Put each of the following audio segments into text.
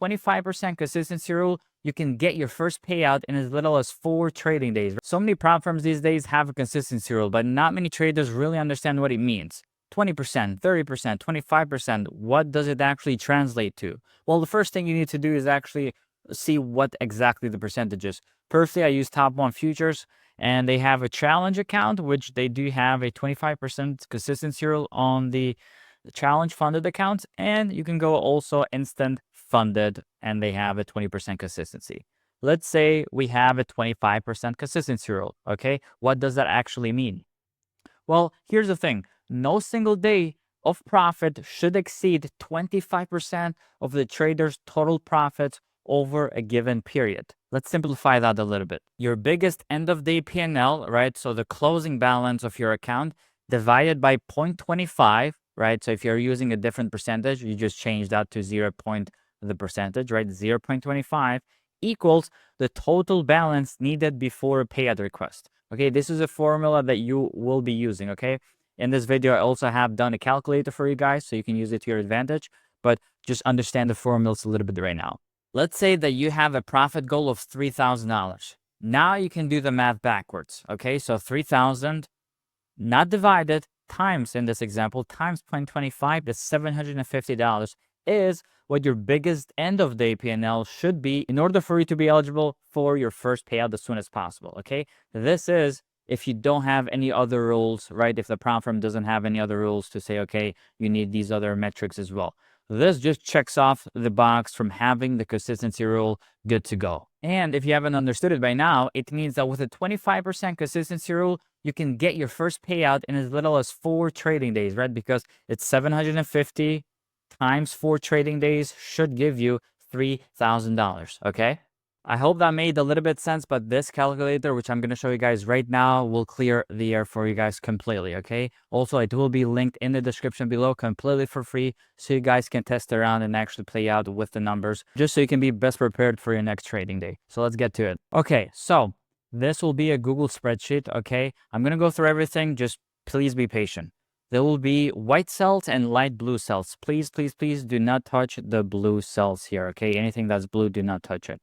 25% consistency rule, you can get your first payout in as little as 4 trading days. So many prop firms these days have a consistency rule, but not many traders really understand what it means. 20%, 30%, 25%, what does it actually translate to? Well, the first thing you need to do is actually see what exactly the percentage is. Personally, I use Top 1 Futures, and they have a challenge account, which they do have a 25% consistency rule on the challenge funded accounts, and you can go also instant funded, and they have a 20% consistency. Let's say we have a 25% consistency rule, okay? What does that actually mean? Well, here's the thing. No single day of profit should exceed 25% of the trader's total profits over a given period. Let's simplify that a little bit. Your biggest end of day P&L, right? So the closing balance of your account divided by 0.25, right? So if you're using a different percentage, you just change that to 0. The percentage, right? 0.25 equals the total balance needed before a payout request. Okay, this is a formula that you will be using, okay? In this video, I also have done a calculator for you guys, so you can use it to your advantage, but just understand the formulas a little bit right now. Let's say that you have a profit goal of $3,000. Now you can do the math backwards, okay? So 3,000, not divided, times, in this example, times 0.25, that's $750, is what your biggest end of day P&L should be in order for you to be eligible for your first payout as soon as possible, okay? This is if you don't have any other rules, right? If the prop firm doesn't have any other rules to say, okay, you need these other metrics as well. This just checks off the box from having the consistency rule good to go. And if you haven't understood it by now, it means that with a 25% consistency rule, you can get your first payout in as little as 4 trading days, right? Because it's 750 times 4 trading days should give you $3,000, okay? I hope that made a little bit sense, but this calculator, which I'm going to show you guys right now, will clear the air for you guys completely, okay? Also, it will be linked in the description below completely for free, so you guys can test around and actually play out with the numbers, just so you can be best prepared for your next trading day. So let's get to it. Okay, so this will be a Google spreadsheet, okay? I'm going to go through everything, just please be patient. There will be white cells and light blue cells. Please, please, please do not touch the blue cells here, okay? Anything that's blue, do not touch it.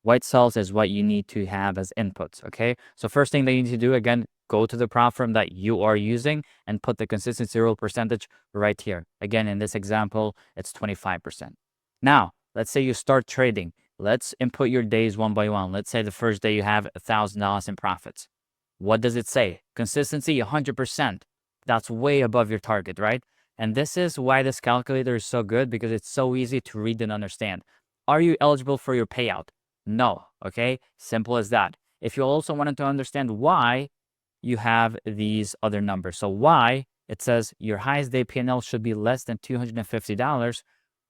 White cells is what you need to have as inputs, okay? So first thing that you need to do, again, go to the prop firm that you are using and put the consistency rule percentage right here. Again, in this example, it's 25%. Now, let's say you start trading. Let's input your days one by one. Let's say the first day you have $1,000 in profits. What does it say? Consistency, 100%. That's way above your target, right? And this is why this calculator is so good, because it's so easy to read and understand. Are you eligible for your payout? No, okay? Simple as that. If you also wanted to understand why, you have these other numbers. So why, it says your highest day P&L should be less than $250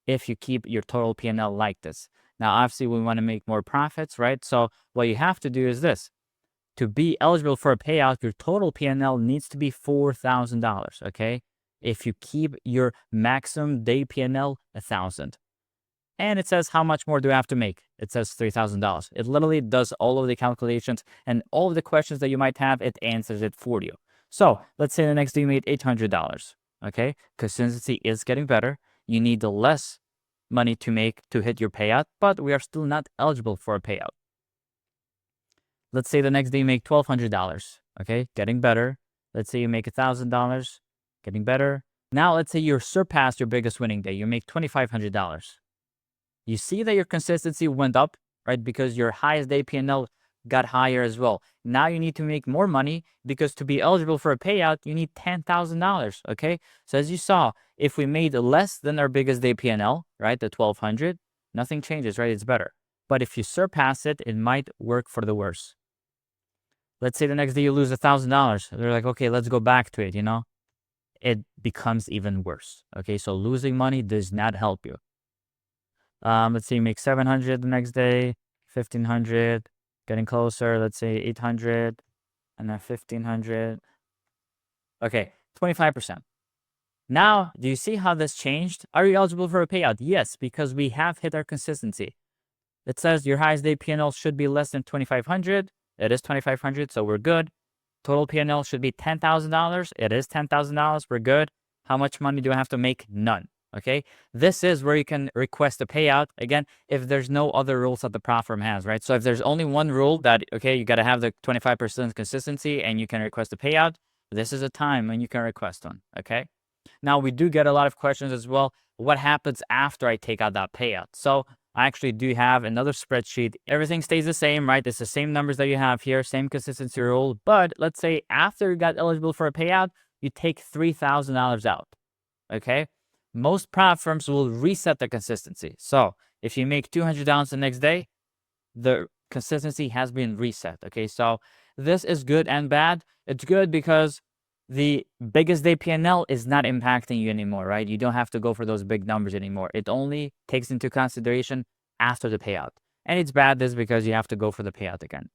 if you keep your total P&L like this. Now, obviously, we want to make more profits, right? So what you have to do is this. To be eligible for a payout, your total P&L needs to be $4,000, okay? If you keep your maximum day P&L, $1,000. And it says how much more do I have to make? It says $3,000. It literally does all of the calculations, and all of the questions that you might have, it answers it for you. So let's say the next day you made $800, okay? Consistency is getting better. You need less money to make to hit your payout, but we are still not eligible for a payout. Let's say the next day you make $1,200, okay? Getting better. Let's say you make $1,000, getting better. Now let's say you surpass your biggest winning day. You make $2,500. You see that your consistency went up, right? Because your highest day P&L got higher as well. Now you need to make more money, because to be eligible for a payout, you need $10,000, okay? So as you saw, if we made less than our biggest day P&L, right, the $1,200, nothing changes, right? It's better. But if you surpass it, it might work for the worse. Let's say the next day you lose $1,000. They're like, okay, let's go back to it, you know? It becomes even worse, okay? So losing money does not help you. Let's say you make 700 the next day, 1,500, getting closer. Let's say 800, and then 1,500. Okay, 25%. Now, do you see how this changed? Are you eligible for a payout? Yes, because we have hit our consistency. It says your highest day P&L should be less than 2,500. It is 2,500, so we're good. Total P&L should be $10,000. It is $10,000. We're good. How much money do I have to make? None. Okay, this is where you can request a payout. Again, if there's no other rules that the platform has, right? So if there's only one rule that, okay, you got to have the 25% consistency and you can request a payout, this is a time when you can request one. Okay, now we do get a lot of questions as well. What happens after I take out that payout? So I actually do have another spreadsheet. Everything stays the same, right? It's the same numbers that you have here, same consistency rule. But let's say after you got eligible for a payout, you take $3,000 out. Okay, most platforms will reset the consistency. So if you make $200 the next day, the consistency has been reset. Okay, so this is good and bad. It's good because the biggest day PNL is not impacting you anymore, right? You don't have to go for those big numbers anymore. It only takes into consideration after the payout. And it's bad this because you have to go for the payout again.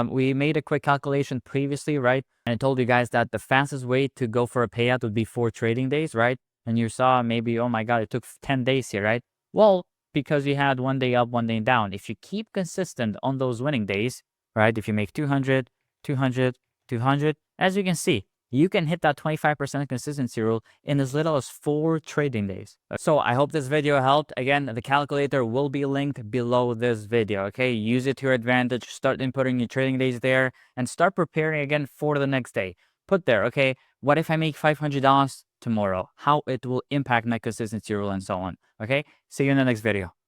We made a quick calculation previously, right? And I told you guys that the fastest way to go for a payout would be 4 trading days, right? And you saw maybe, oh my God, it took 10 days here, right? Well, because you had 1 day up, 1 day down. If you keep consistent on those winning days, right? If you make 200, 200, 200, as you can see, you can hit that 25% consistency rule in as little as 4 trading days. So I hope this video helped. Again, the calculator will be linked below this video, okay? Use it to your advantage. Start inputting your trading days there and start preparing again for the next day. Put there, okay, what if I make $500 tomorrow? How it will impact my consistency rule and so on, okay? See you in the next video.